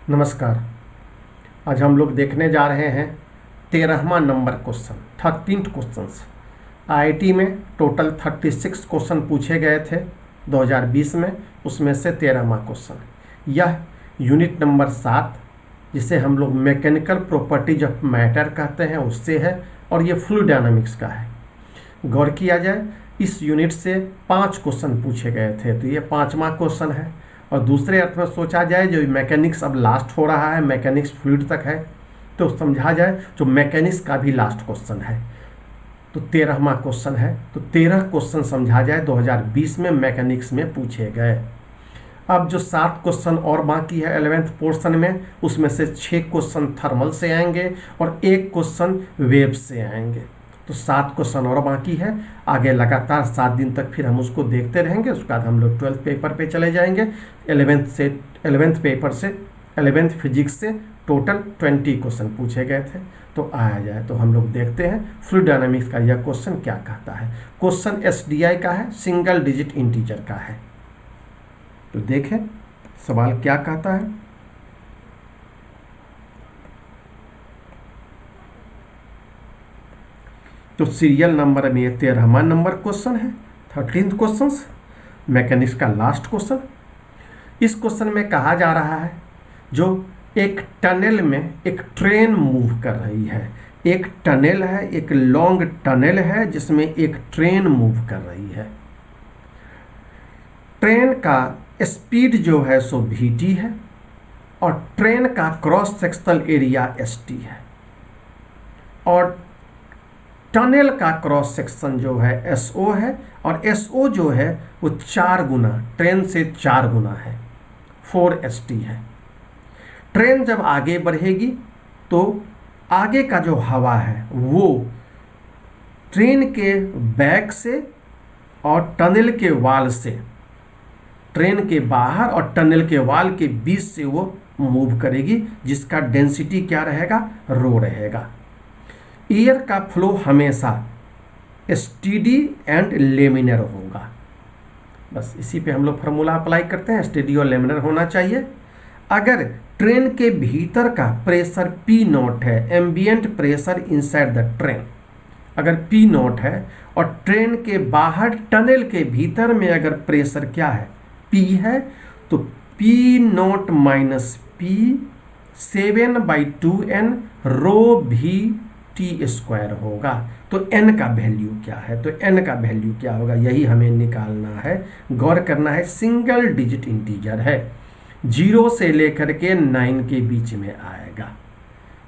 नमस्कार। आज हम लोग देखने जा रहे हैं 13वां नंबर क्वेश्चन, 13th क्वेश्चंस। आईआईटी में टोटल 36 क्वेश्चन पूछे गए थे 2020 में, उसमें से 13वां क्वेश्चन। यह यूनिट नंबर 7, जिसे हम लोग मैकेनिकल प्रॉपर्टीज ऑफ मैटर कहते हैं, उससे है, और ये फ्लूइड डायनामिक्स का है। गौर किया जाए, इस यूनिट से 5 क्वेश्चन पूछे गए थे, तो ये 5वां क्वेश्चन है। और दूसरे अर्थ में सोचा जाए, जो मैकेनिक्स अब लास्ट हो रहा है, मैकेनिक्स फ्लूइड तक है, तो समझा जाए जो मैकेनिक्स का भी लास्ट क्वेश्चन है, तो 13वां क्वेश्चन है। तो 13 क्वेश्चन समझा जाए 2020 में मैकेनिक्स में पूछे गए। अब जो 7 क्वेश्चन और बाकी है 11th पोर्शन में, उसमें से 6 क्वेश्चन थर्मल से आएंगे और 1 क्वेश्चन वेव से आएंगे। तो 7 क्वेश्चन और बाकी है। आगे लगातार 7 दिन तक फिर हम उसको देखते रहेंगे। उसके बाद हम लोग 12th पेपर पे चले जाएंगे। 11th पेपर से 11th फिजिक्स से टोटल 20 क्वेश्चन पूछे गए थे। तो आया जाए तो हम लोग देखते हैं फ्लूइड डायनामिक्स का यह क्वेश्चन क्या कहता है। क्वेश्चन एसडीआई का है, सिंगल डिजिट इंटीजर का है। तो देखें सवाल क्या कहता है। तो सीरियल नंबर में ये 13वां नंबर क्वेश्चन है, 13th क्वेश्चन, मैकेनिक्स का लास्ट क्वेश्चन। इस क्वेश्चन में कहा जा रहा है, जो एक टनल में एक ट्रेन मूव कर रही है। एक टनल है, एक लॉन्ग टनल है, जिसमें एक ट्रेन मूव कर रही है। ट्रेन का स्पीड जो है सो vt है, और ट्रेन का क्रॉस सेक्शनल एरिया st है, और टनल का क्रॉस सेक्शन जो है SO है, और SO जो है वो 4 गुना, ट्रेन से 4 गुना है, 4st है। ट्रेन जब आगे बढ़ेगी तो आगे का जो हवा है वो ट्रेन के बैक से और टनल के वाल से, ट्रेन के बाहर और टनल के वाल के बीच से वो मूव करेगी, जिसका डेंसिटी क्या रहेगा, रो रहेगा। एयर का फ्लो हमेशा स्टीडी एंड लेमिनर होगा। बस इसी पे हम लोग फार्मूला अप्लाई करते हैं, स्टीडी और लेमिनर होना चाहिए। अगर ट्रेन के भीतर का प्रेशर पी नॉट है, ambient pressure inside the train, अगर पी नॉट है, और ट्रेन के बाहर टनल के भीतर में अगर प्रेशर क्या है, पी है, तो P not minus P 7/2n रो भी टी स्क्वायर होगा। तो n का वैल्यू क्या है, तो n का वैल्यू क्या होगा, यही हमें निकालना है। गौर करना है, सिंगल डिजिट इंटीजर है, 0 से लेकर के 9 के बीच में आएगा।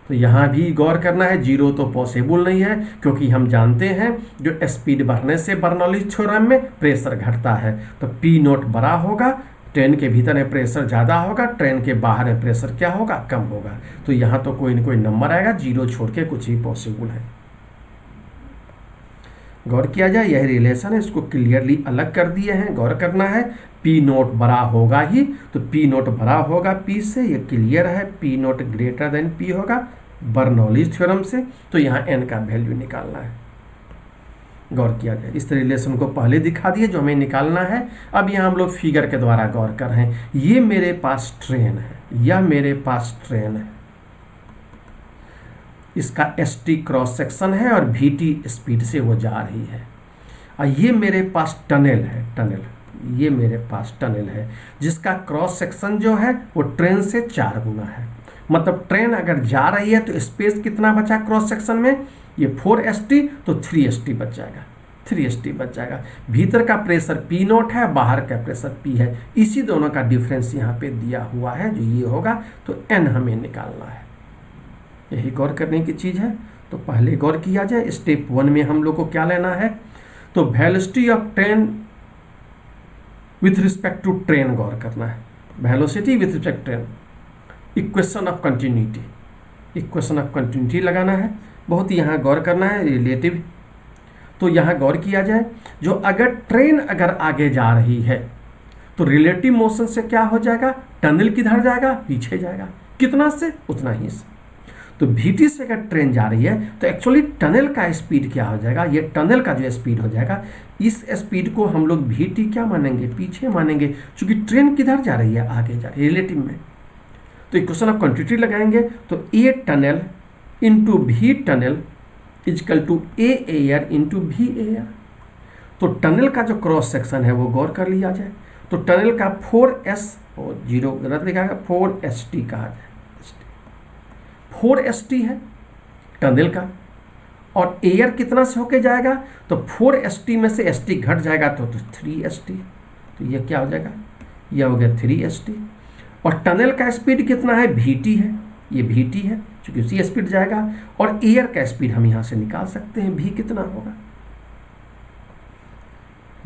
तो यहाँ भी गौर करना है, 0 तो पॉसिबल नहीं है, क्योंकि हम जानते हैं जो स्पीड बढ़ने से बर्नौलीज थ्योरम में प्रेशर घटता है। तो पी नॉट बड़ा होगा, ट्रेन के भीतर में प्रेशर ज़्यादा होगा, ट्रेन के बाहर में प्रेशर क्या होगा, कम होगा। तो यहाँ तो कोई न कोई नंबर आएगा, 0 छोड़ के कुछ ही पॉसिबल है। गौर किया जाए, यह रिलेशन है, इसको क्लियरली अलग कर दिए हैं। गौर करना है, पी नोट बड़ा होगा ही, तो पी नोट बड़ा होगा पी से, ये क्लियर है। P note greater than P होगा बर्नौलीज थ्योरम से। तो यहाँ n का वैल्यू निकालना है। गौर किया जाए, इस रिलेशन को पहले दिखा दिए जो हमें निकालना है। अब यहाँ हम लोग फिगर के द्वारा गौर कर रहे हैं। ये मेरे पास ट्रेन है, यह मेरे पास ट्रेन है, इसका st क्रॉस सेक्शन है और vt स्पीड से वो जा रही है। और ये मेरे पास टनल है, टनल, ये मेरे पास टनल है, जिसका क्रॉस सेक्शन जो है वो ट्रेन से 4 गुना है। मतलब ट्रेन अगर जा रही है तो स्पेस कितना बचा क्रॉस सेक्शन में, ये 4st, तो 3st बच जाएगा, 3st बच जाएगा। भीतर का प्रेशर पी नॉट है, बाहर का प्रेशर पी है, इसी दोनों का डिफरेंस यहाँ पे दिया हुआ है, जो ये होगा। तो n हमें निकालना है, यही गौर करने की चीज़ है। तो पहले गौर किया जाए, स्टेप 1 में हम लोग को क्या लेना है, तो velocity of train with respect to train गौर करना है। Velocity with respect train, equation of continuity, equation of continuity लगाना है। बहुत यहाँ गौर करना है, रिलेटिव। तो यहाँ गौर किया जाए, जो अगर ट्रेन अगर आगे जा रही है तो रिलेटिव मोशन से क्या हो जाएगा, टनल किधर जाएगा, पीछे जाएगा, कितना से, उतना ही से। तो vt से अगर ट्रेन जा रही है तो एक्चुअली टनल का स्पीड क्या हो जाएगा, ये टनल का जो स्पीड हो जाएगा, इस स्पीड को हम लोग vt क्या मानेंगे, पीछे मानेंगे, क्योंकि ट्रेन किधर जा रही है, आगे जा रही है, रिलेटिव में। तो इक्वेशन ऑफ कंटिन्यूटी लगाएंगे तो A tunnel into V tunnel is equal to A air into V air. तो टनल का जो क्रॉस सेक्शन है वो गौर कर लिया जाए। तो टनल का 4s और 0 गलत लिखा है 4st कहा जाए, 4st है टनल का, और एयर कितना से होके जाएगा तो 4st में से st घट जाएगा तो 3st। तो ये क्या हो जाएगा, यह हो गया 3st। और टनल का स्पीड कितना है, vt है, ये vt है क्योंकि उसी स्पीड जाएगा। और एयर का स्पीड हम यहाँ से निकाल सकते हैं v कितना होगा।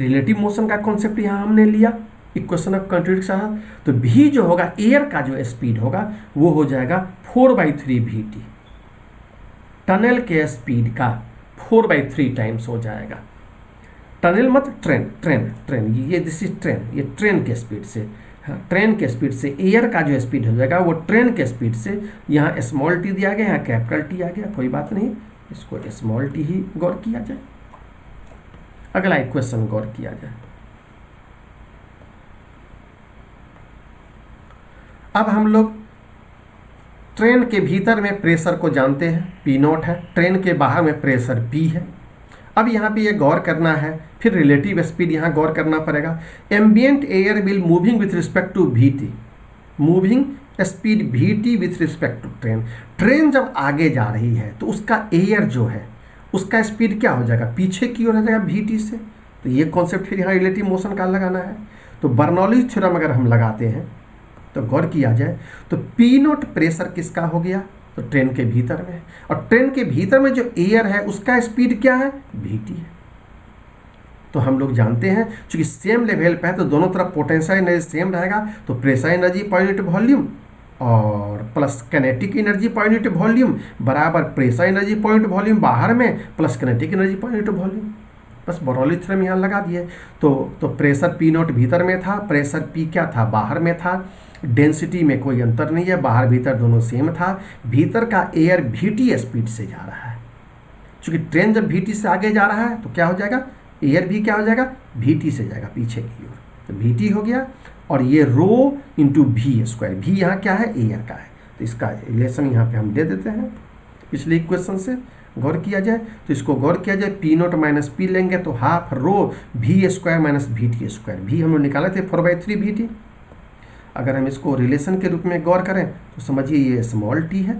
रिलेटिव मोशन का कॉन्सेप्ट यहाँ हमने लिया इक्वेशन ऑफ कंटिन्यूटी के साथ। तो v जो होगा, एयर का जो स्पीड होगा वो हो जाएगा 4/3 vt। टनल के स्पीड का 4/3 टाइम्स हो जाएगा। टनल मत ट्रेन ये दिस इज ट्रेन, ये ट्रेन के स्पीड से, हाँ ट्रेन के स्पीड से एयर का जो स्पीड हो जाएगा वो ट्रेन के स्पीड से। यहाँ स्मॉल टी दिया गया, यहाँ कैपिटल टी आ गया, कोई बात नहीं, इसको स्मॉल टी ही गौर किया जाए। अगला इक्वेशन गौर किया जाए। अब हम लोग ट्रेन के भीतर में प्रेशर को जानते हैं, P0 है, ट्रेन के बाहर में प्रेशर P है। अब यहाँ पे ये गौर करना है, फिर रिलेटिव स्पीड यहाँ गौर करना पड़ेगा। Ambient air will moving with respect to VT, moving speed VT with respect to train. Train जब आगे जा रही है तो उसका एयर जो है उसका स्पीड क्या हो जाएगा, पीछे की ओर हो जाएगा VT से। तो ये कॉन्सेप्ट फिर यहाँ रिलेटिव मोशन का लगाना है। तो बर्नौलीज थ्योरम अगर हम लगाते हैं तो गौर किया जाए तो P0 प्रेशर किसका हो गया, तो ट्रेन के भीतर में, और ट्रेन के भीतर में जो एयर है उसका स्पीड क्या है, VT है। तो हम लोग जानते हैं चूंकि सेम लेवल पे है तो दोनों तरफ पोटेंशियल एनर्जी सेम रहेगा। तो pressure energy per unit volume और plus kinetic energy per unit volume बराबर pressure energy per unit volume बाहर में plus kinetic energy per unit volume. बस बर्नौली थ्योरम यहाँ लगा दिए। तो प्रेशर P0 भीतर में था, प्रेशर P क्या था, बाहर में था। डेंसिटी में कोई अंतर नहीं है, बाहर भीतर दोनों सेम था। भीतर का एयर VT स्पीड से जा रहा है, क्योंकि ट्रेन जब VT से आगे जा रहा है तो क्या हो जाएगा, एयर भी क्या हो जाएगा, VT से जाएगा पीछे की ओर। तो VT हो गया, और ये रो इंटू v², v यहाँ क्या है, एयर का है। तो इसका रिलेशन यहाँ पे हम दे देते हैं पिछले इक्वेशन से। गौर किया जाए तो इसको गौर किया जाए, P0 माइनस P लेंगे तो half rho v² minus VT²। v हम लोग निकाले थे 4/3 VT। अगर हम इसको रिलेशन के रूप में गौर करें तो समझिए ये स्मॉल t है,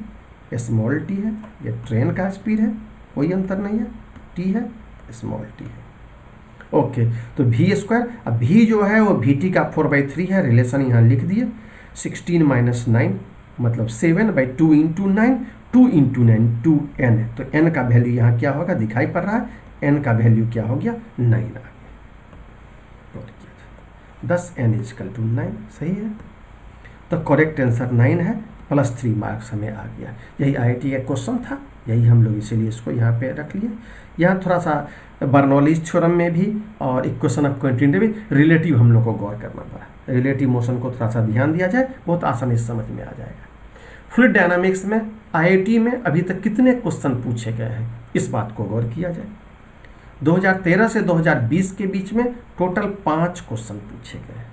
स्मॉल t है, ये ट्रेन का स्पीड है, कोई अंतर नहीं है, t है, स्मॉल t है। ओके, तो v², अब v जो है वो VT का 4/3 है, रिलेशन यहाँ लिख दिए। 16 माइनस 9 मतलब 7/2 इंटू 9, 2 इंटू 9 2n। तो n का वैल्यू यहाँ क्या होगा, दिखाई पड़ रहा है, n का वैल्यू क्या हो गया, 9 आ गया। 10n इजकल टू 9 सही है। तो करेक्ट आंसर 9 है, +3 मार्क्स हमें आ गया। यही IIT का क्वेश्चन था, यही हम लोग इसीलिए इसको यहाँ पे रख लिए। यहाँ थोड़ा सा बर्नौलीज थ्योरम में भी और इक्वेशन ऑफ कंटिन्यूटी भी रिलेटिव हम लोग को गौर करना पड़ा। रिलेटिव मोशन को थोड़ा सा ध्यान दिया जाए, बहुत आसानी से समझ में आ जाएगा। फ्लूइड डायनामिक्स में IIT में अभी तक कितने क्वेश्चन पूछे गए हैं, इस बात को गौर किया जाए। 2013 से 2020 के बीच में टोटल 5 क्वेश्चन पूछे गए।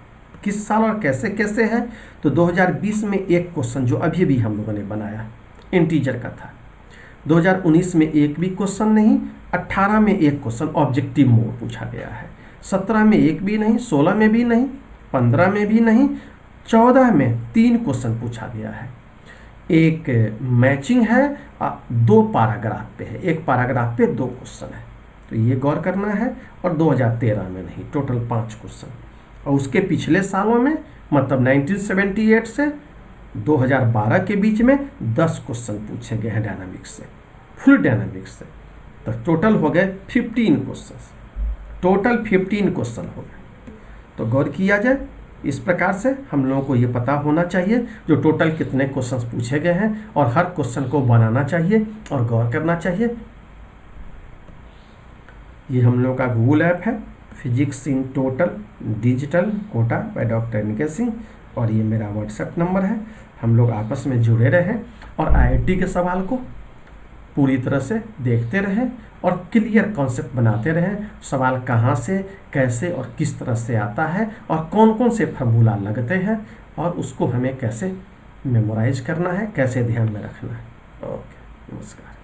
किस साल और कैसे कैसे है, तो 2020 में एक क्वेश्चन जो अभी भी हम लोगों ने बनाया इंटीजर का था। 2019 में एक भी क्वेश्चन नहीं, 18 में एक क्वेश्चन ऑब्जेक्टिव मोड पूछा गया है, 17 में एक भी नहीं, 16 में भी नहीं, 15 में भी नहीं, 14 में 3 क्वेश्चन पूछा गया है। एक मैचिंग है, 2 पैराग्राफ पे है, एक पैराग्राफ पे 2 क्वेश्चन है, तो ये गौर करना है। और 2013 में नहीं, टोटल 5 क्वेश्चन। और उसके पिछले सालों में मतलब 1978 से 2012 के बीच में 10 क्वेश्चन पूछे गए हैं डायनामिक्स से, फ्लूइड डायनामिक्स से। तो टोटल हो गए 15 क्वेश्चन, टोटल 15 क्वेश्चन हो गए। तो गौर किया जाए, इस प्रकार से हम लोगों को ये पता होना चाहिए जो टोटल कितने क्वेश्चन पूछे गए हैं, और हर क्वेश्चन को बनाना चाहिए और गौर करना चाहिए। ये हम लोगों का गूगल ऐप है, physics in total digital Kota by doctor N K. Singh, और ये मेरा व्हाट्सएप नंबर है। हम लोग आपस में जुड़े रहें और IIT के सवाल को पूरी तरह से देखते रहें और क्लियर कॉन्सेप्ट बनाते रहें। सवाल कहाँ से, कैसे और किस तरह से आता है, और कौन कौन से फार्मूला लगते हैं, और उसको हमें कैसे मेमोराइज करना है, कैसे ध्यान में रखना है। ओके, नमस्कार।